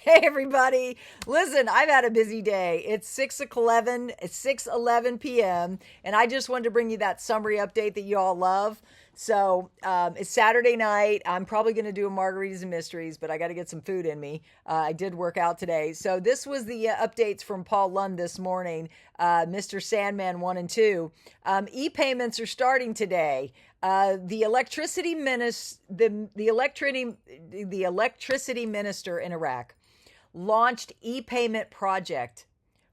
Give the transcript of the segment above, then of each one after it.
Hey, everybody. Listen, I've had a busy day. It's 6:11 p.m., and I just wanted to bring you that summary update that you all love. So it's Saturday night. I'm probably going to do a margaritas and mysteries, but I got to get some food in me. I did work out today. So this was the updates from Paul Lund this morning, Mr. Sandman 1 and 2. E-payments are starting today. The electricity minister in Iraq launched e-payment project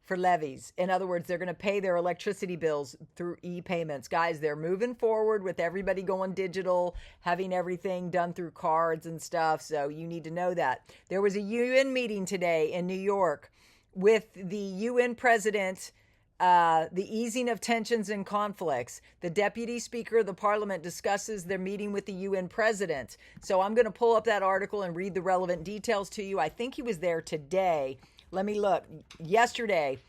for levies. In other words, they're going to pay their electricity bills through e-payments. Guys, they're moving forward with everybody going digital, having everything done through cards and stuff. So you need to know that. There was a UN meeting today in New York with the UN president, the easing of tensions and conflicts. The deputy speaker of the parliament discusses their meeting with the UN president. So I'm going to pull up that article and read the relevant details to you. I think he was there today. Let me look. Yesterday,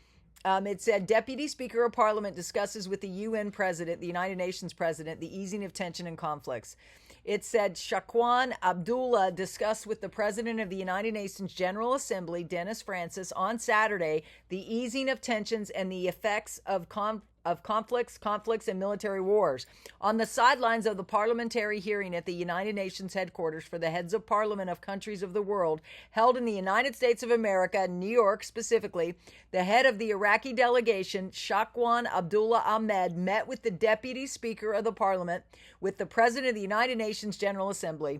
it said deputy speaker of parliament discusses with the UN president, the United Nations president, the easing of tension and conflicts. It said Shakwan Abdullah discussed with the president of the United Nations General Assembly, Dennis Francis, on Saturday the easing of tensions and the effects of conflicts, and military wars. On the sidelines of the parliamentary hearing at the United Nations headquarters for the heads of parliament of countries of the world, held in the United States of America, New York specifically, the head of the Iraqi delegation, Shakwan Abdullah Ahmed, met with the deputy speaker of the parliament, with the president of the United Nations General Assembly,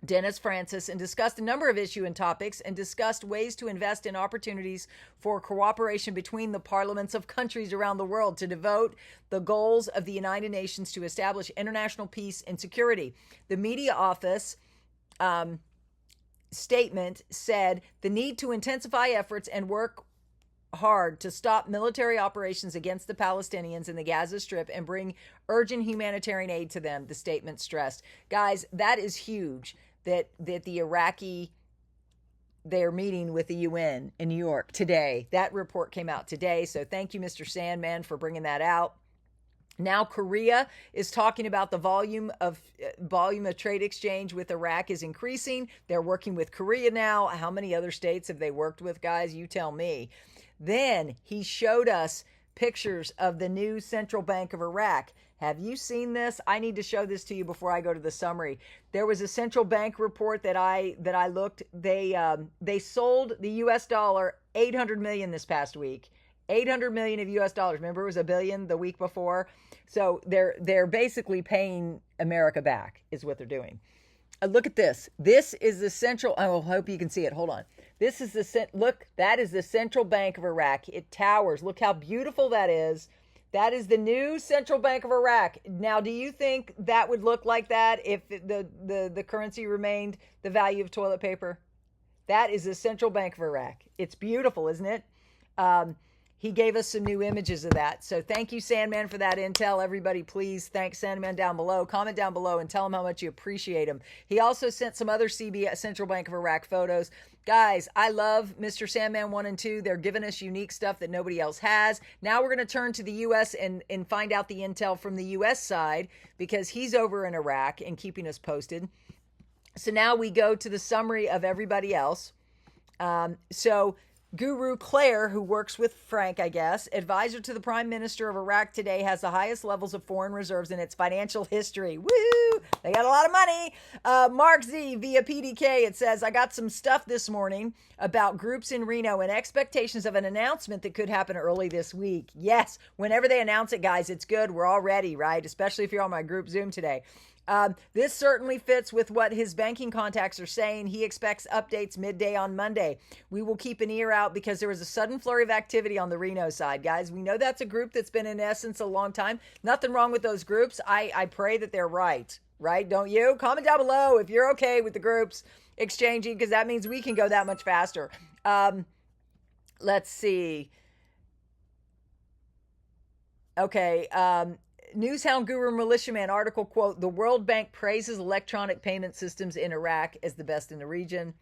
Dennis Francis, and discussed a number of issues and topics, and discussed ways to invest in opportunities for cooperation between the parliaments of countries around the world to devote the goals of the United Nations to establish international peace and security. The media office statement said the need to intensify efforts and work hard to stop military operations against the Palestinians in the Gaza Strip and bring urgent humanitarian aid to them, the statement stressed. Guys, that is huge that the Iraqi, they're meeting with the UN in New York today. That report came out today. So thank you, Mr. Sandman, for bringing that out. Now Korea is talking about the volume of trade exchange with Iraq is increasing. They're working with Korea now. How many other states have they worked with, guys? You tell me. Then he showed us pictures of the new Central Bank of Iraq. Have you seen this? I need to show this to you before I go to the summary. There was a central bank report that I looked. They sold the US dollar 800 million this past week. 800 million of US dollars. Remember, it was $1 billion the week before. So they're basically paying America back is what they're doing. Look at this. This is the central. I hope you can see it. Hold on. This is look. That is the Central Bank of Iraq. It towers. Look how beautiful that is. That is the new Central Bank of Iraq. Now, do you think that would look like that if the currency remained the value of toilet paper? That is the Central Bank of Iraq. It's beautiful, isn't it? He gave us some new images of that. So thank you, Sandman, for that intel. Everybody, please thank Sandman down below. Comment down below and tell him how much you appreciate him. He also sent some other Central Bank of Iraq photos. Guys, I love Mr. Sandman 1 and 2. They're giving us unique stuff that nobody else has. Now we're going to turn to the U.S. and find out the intel from the U.S. side, because he's over in Iraq and keeping us posted. So now we go to the summary of everybody else. Guru Claire, who works with Frank, I guess, advisor to the Prime Minister of Iraq today, has the highest levels of foreign reserves in its financial history. Woo! They got a lot of money. Mark Z via PDK, it says, I got some stuff this morning about groups in Reno and expectations of an announcement that could happen early this week. Yes, whenever they announce it, guys, it's good. We're all ready, right? Especially if you're on my group Zoom today. This certainly fits with what his banking contacts are saying. He expects updates midday on Monday. We will keep an ear out because there was a sudden flurry of activity on the Reno side, guys. We know that's a group that's been in essence a long time. Nothing wrong with those groups. I pray that they're right, don't you? Comment down below if you're okay with the groups exchanging, because that means we can go that much faster. Let's see. Okay, Newshound Guru Militiaman article, quote, the World Bank praises electronic payment systems in Iraq as the best in the region.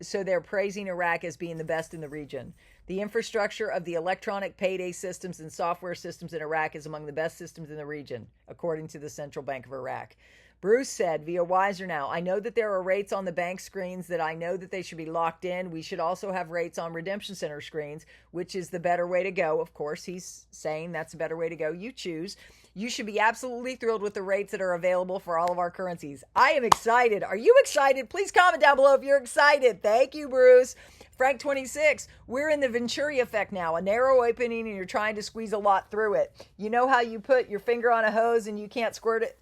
So they're praising Iraq as being the best in the region. The infrastructure of the electronic payday systems and software systems in Iraq is among the best systems in the region, according to the Central Bank of Iraq. Bruce said via Wiser Now, I know that there are rates on the bank screens that I know that they should be locked in. We should also have rates on redemption center screens, which is the better way to go. Of course, he's saying that's a better way to go. You choose. You should be absolutely thrilled with the rates that are available for all of our currencies. I am excited. Are you excited? Please comment down below if you're excited. Thank you, Bruce. Frank 26, we're in the Venturi effect now, a narrow opening and you're trying to squeeze a lot through it. You know how you put your finger on a hose and you can't squirt it,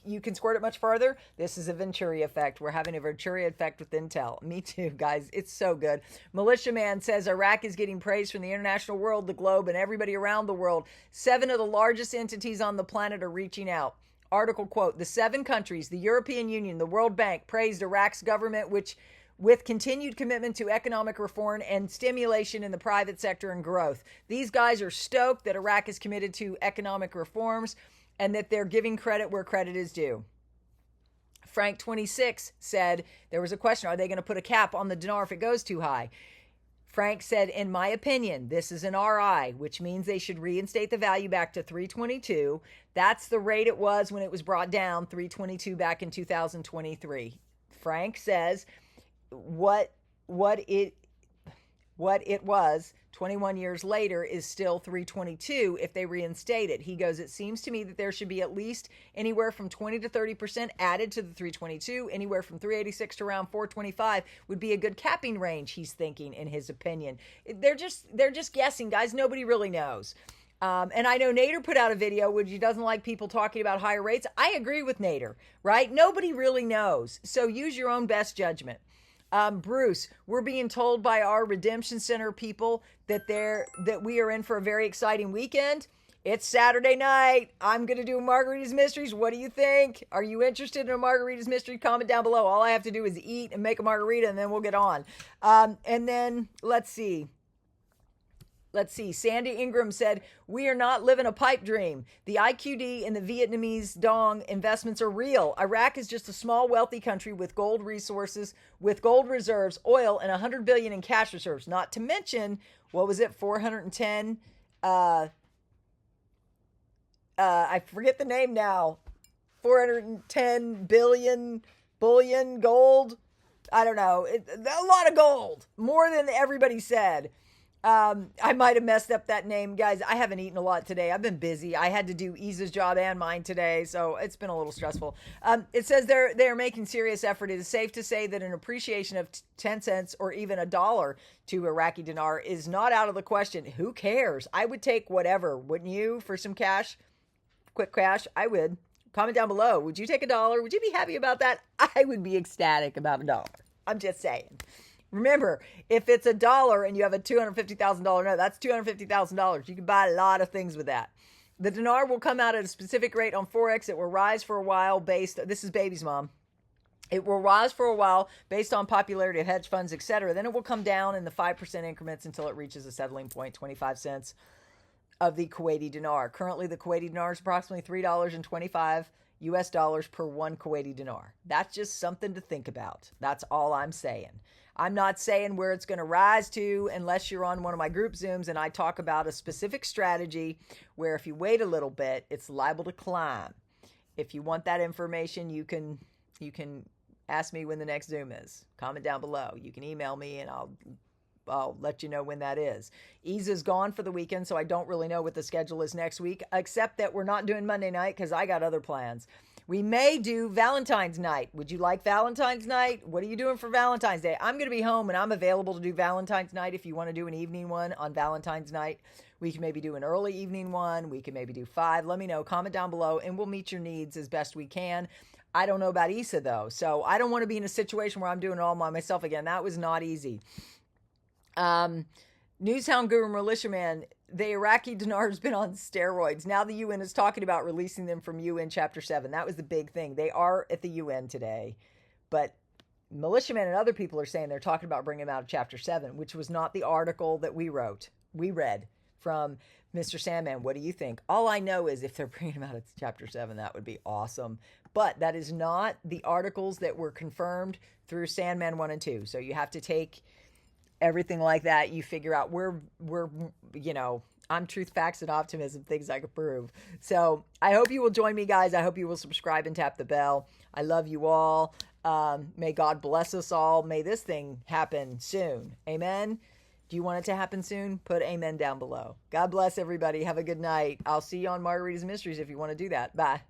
you can squirt it much farther? This is a Venturi effect. We're having a Venturi effect with Intel. Me too, guys. It's so good. Militia Man says Iraq is getting praise from the international world, the globe, and everybody around the world. 7 of the largest entities on the planet are reaching out. Article quote, the 7 countries, the European Union, the World Bank, praised Iraq's government, which with continued commitment to economic reform and stimulation in the private sector and growth. These guys are stoked that Iraq is committed to economic reforms and that they're giving credit where credit is due. Frank 26 said, there was a question, are they going to put a cap on the dinar if it goes too high? Frank said, in my opinion, this is an RI, which means they should reinstate the value back to 322. That's the rate it was when it was brought down, 322 back in 2023. Frank says, what it was 21 years later is still 322 if they reinstate it. He goes, it seems to me that there should be at least anywhere from 20 to 30% added to the 322. Anywhere from 386 to around 425 would be a good capping range, he's thinking, in his opinion. They're just guessing, guys. Nobody really knows. And I know Nader put out a video which he doesn't like people talking about higher rates. I agree with Nader, right? Nobody really knows. So use your own best judgment. Bruce, we're being told by our Redemption Center people that we are in for a very exciting weekend. It's Saturday night. I'm going to do Margarita's Mysteries. What do you think? Are you interested in a Margarita's Mystery? Comment down below. All I have to do is eat and make a margarita and then we'll get on. And then let's see. Sandy Ingram said, we are not living a pipe dream. The IQD and the Vietnamese dong investments are real. Iraq is just a small, wealthy country with gold resources, with gold reserves, oil, and $100 billion in cash reserves. Not to mention, what was it, 410? I forget the name now. 410 billion bullion gold. I don't know. A lot of gold. More than everybody said. I might have messed up that name, guys. I haven't eaten a lot today. I've been busy. I had to do Isa's job and mine today, so it's been a little stressful. It says they're making serious effort. It is safe to say that an appreciation of 10 cents or even $1 to Iraqi dinar is not out of the question. Who cares? I would take whatever, wouldn't you, for some cash? Quick cash? I would. Comment down below. Would you take $1? Would you be happy about that? I would be ecstatic about $1. I'm just saying. Remember, if it's $1 and you have a $250,000 note, that's $250,000. You can buy a lot of things with that. The dinar will come out at a specific rate on Forex. It will rise for a while this is baby's mom. It will rise for a while based on popularity of hedge funds, etc. Then it will come down in the 5% increments until it reaches a settling point, 25 cents of the Kuwaiti dinar. Currently, the Kuwaiti dinar is approximately $3.25 US dollars per one Kuwaiti dinar. That's just something to think about. That's all I'm saying. I'm not saying where it's going to rise to unless you're on one of my group Zooms and I talk about a specific strategy where if you wait a little bit, it's liable to climb. If you want that information, you can ask me when the next Zoom is. Comment down below. You can email me and I'll let you know when that is. Isa's gone for the weekend, so I don't really know what the schedule is next week, except that we're not doing Monday night because I got other plans. We may do Valentine's night. Would you like Valentine's night? What are you doing for Valentine's Day? I'm going to be home and I'm available to do Valentine's night. If you want to do an evening one on Valentine's night, we can maybe do an early evening one. We can maybe do 5. Let me know. Comment down below and we'll meet your needs as best we can. I don't know about Isa though, so I don't want to be in a situation where I'm doing it all by myself again. That was not easy. Newshound Guru Militiaman, the Iraqi dinar has been on steroids. Now the UN is talking about releasing them from UN Chapter 7. That was the big thing. They are at the UN today. But Militiaman and other people are saying they're talking about bringing them out of Chapter 7, which was not the article that we read from Mr. Sandman. What do you think? All I know is if they're bringing them out of Chapter 7, that would be awesome. But that is not the articles that were confirmed through Sandman 1 and 2. So you have to take everything like that. You figure out we're I'm truth, facts, and optimism, things I can prove. So I hope you will join me, guys. I hope you will subscribe and tap the bell. I love you all. May God bless us all. May this thing happen soon. Amen. Do you want it to happen soon? Put amen down below. God bless everybody. Have a good night. I'll see you on Margarita's Mysteries if you want to do that. Bye.